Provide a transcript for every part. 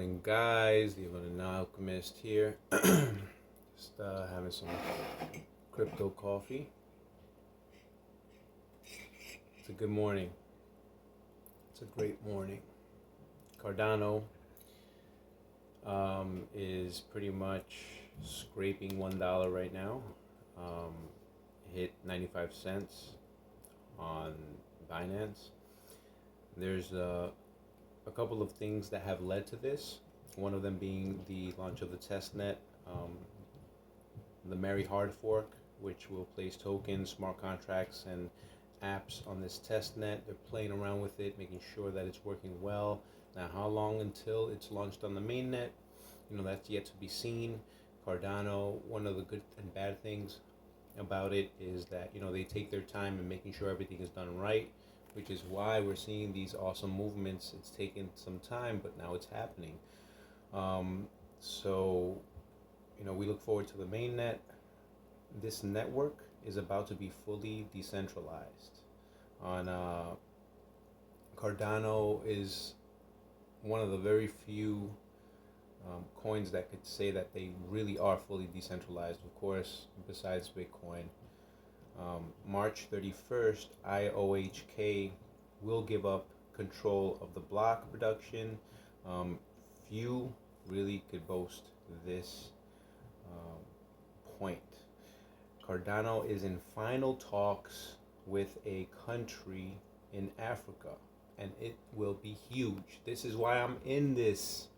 morning, guys. The Evan Alchemist here. Just having some crypto coffee. It's a good morning. It's a great morning. Cardano is pretty much scraping $1 right now. Hit 95 cents on Binance. There's a couple of things that have led to this. One of them being the launch of the testnet, the Merry hard fork, which will place tokens, smart contracts, and apps on this testnet. They're playing around with it, making sure that it's working well. Now, how long until it's launched on the mainnet? That's yet to be seen. Cardano, one of the good and bad things about it is that, they take their time in making sure everything is done right, which is why we're seeing these awesome movements. It's taken some time, but now it's happening. So, we look forward to the mainnet. This network is about to be fully decentralized. Cardano is one of the very few coins that could say that they really are fully decentralized, of course, besides Bitcoin. March 31st, IOHK will give up control of the block production. Few really could boast this point. Cardano is in final talks with a country in Africa, and it will be huge. This is why I'm in this.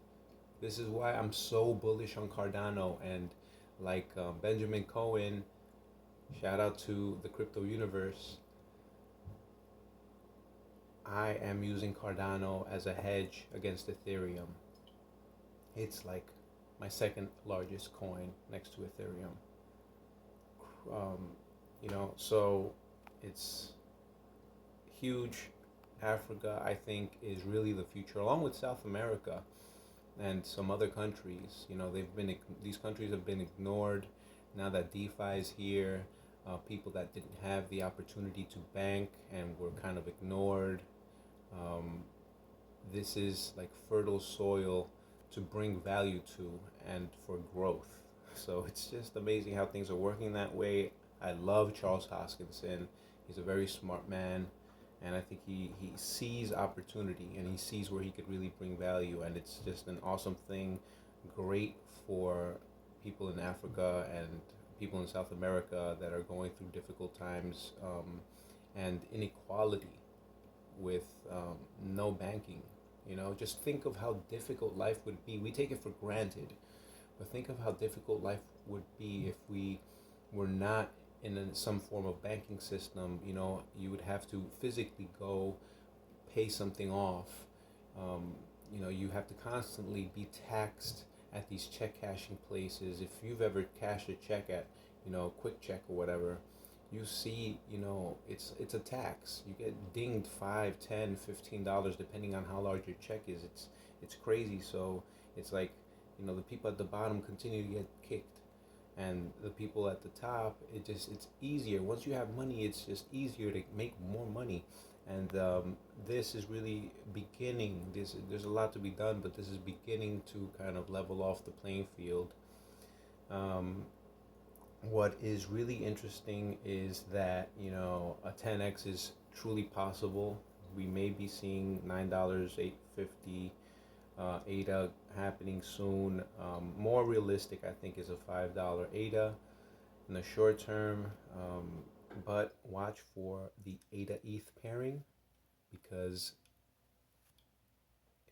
This is why I'm so bullish on Cardano. And like Benjamin Cohen, shout out to the crypto universe, I am using Cardano as a hedge against Ethereum. It's like my second largest coin next to Ethereum. So it's huge. Africa, I think, is really the future, along with South America and some other countries. These countries have been ignored. Now that DeFi is here, people that didn't have the opportunity to bank and were kind of ignored. This is like fertile soil to bring value to and for growth. So it's just amazing how things are working that way. I love Charles Hoskinson. He's a very smart man, and I think he sees opportunity and he sees where he could really bring value, and it's just an awesome thing, great for people in Africa and people in South America that are going through difficult times and inequality with no banking. Just think of how difficult life would be. We take it for granted, but think of how difficult life would be if we were not in some form of banking system. You would have to physically go pay something off. You have to constantly be taxed at these check cashing places. If you've ever cashed a check at, Quick Check or whatever, you see, it's a tax. You get dinged $5, $10, $15 depending on how large your check is. It's crazy. So it's like, the people at the bottom continue to get kicked, and the people at the top, it's easier. Once you have money, it's just easier to make more money. And this is really beginning. There's a lot to be done, but this is beginning to kind of level off the playing field. What is really interesting is that, a 10x is truly possible. We may be seeing $9, $8.50 ADA happening soon. More realistic, I think, is a $5 ADA in the short term. But watch for the ADA ETH pairing, because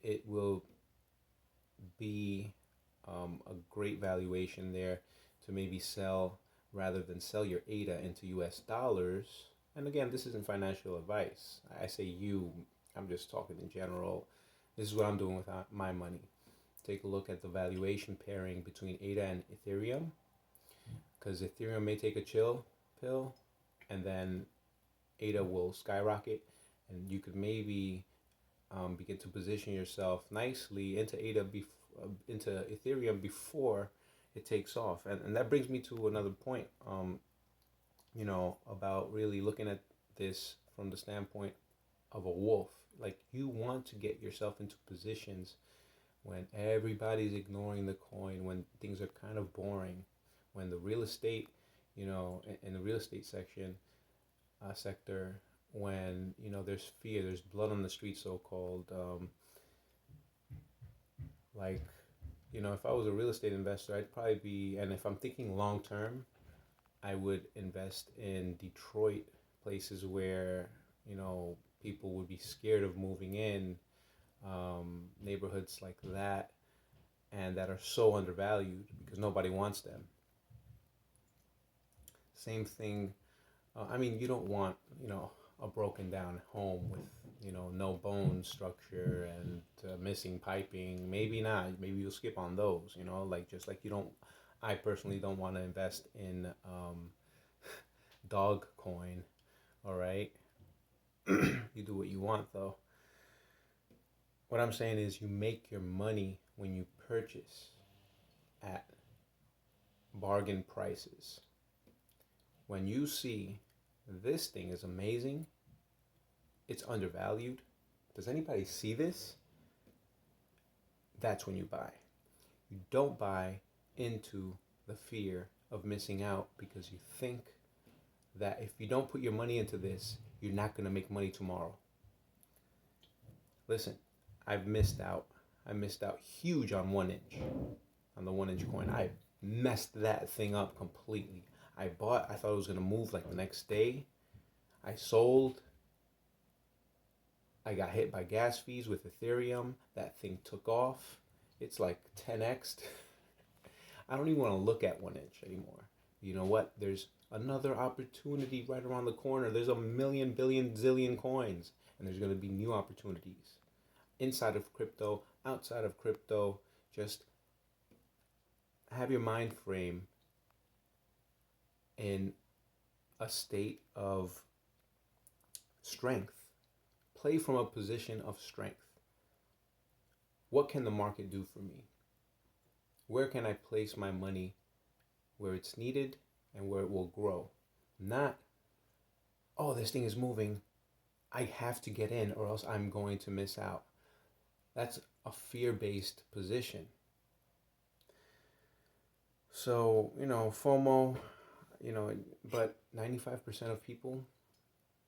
it will be a great valuation there to maybe sell, rather than sell your ADA into US dollars. And again, this isn't financial advice. I say I'm just talking in general. This is what I'm doing with my money. Take a look at the valuation pairing between ADA and Ethereum, because Ethereum may take a chill pill and then ADA will skyrocket, and you could maybe begin to position yourself nicely into into Ethereum before it takes off. And that brings me to another point, about really looking at this from the standpoint of a wolf. Like, you want to get yourself into positions when everybody's ignoring the coin, when things are kind of boring, when the real estate, in the real estate sector, when there's fear, there's blood on the street, so called. Like, if I was a real estate investor, I'd probably be, and if I'm thinking long term, I would invest in Detroit, places where people would be scared of moving in, neighborhoods like that, and that are so undervalued because nobody wants them. Same thing. I mean, you don't want a broken down home with no bone structure and missing piping. Maybe not. Maybe you'll skip on those. Like just like you don't. I personally don't want to invest in dog coin. All right. You do what you want though. What I'm saying is you make your money when you purchase at bargain prices. When you see this thing is amazing, it's undervalued. Does anybody see this? That's when you buy. You don't buy into the fear of missing out because you think that if you don't put your money into this, you're not going to make money tomorrow. Listen, I've missed out. I missed out huge on 1inch, on the 1inch coin. I messed that thing up completely. I thought it was going to move like the next day. I sold. I got hit by gas fees with Ethereum. That thing took off. It's like 10x. I don't even want to look at 1inch anymore. You know what? There's another opportunity right around the corner. There's a million, billion, zillion coins. And there's going to be new opportunities. Inside of crypto, outside of crypto. Just have your mind frame in a state of strength. Play from a position of strength. What can the market do for me? Where can I place my money where it's needed and where it will grow? Not, oh, this thing is moving. I have to get in or else I'm going to miss out. That's a fear-based position. So, FOMO, but 95% of people,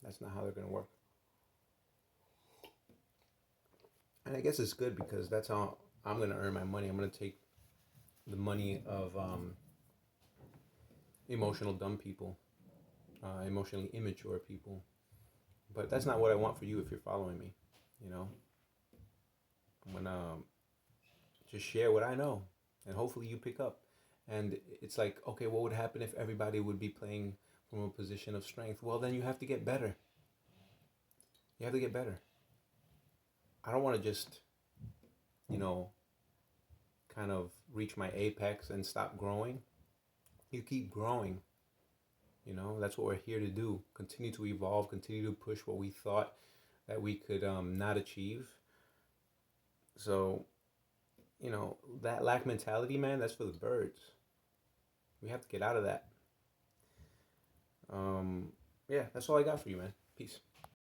that's not how they're going to work. And I guess it's good because that's how I'm going to earn my money. I'm going to take the money of emotional dumb people, emotionally immature people. But that's not what I want for you if you're following me, I'm going to just share what I know and hopefully you pick up. And it's like, okay, what would happen if everybody would be playing from a position of strength? Well, then you have to get better. You have to get better. I don't want to just, kind of reach my apex and stop growing. You keep growing. That's what we're here to do. Continue to evolve, continue to push what we thought that we could not achieve. So, that lack mentality, man, that's for the birds. We have to get out of that. Yeah, that's all I got for you, man. Peace.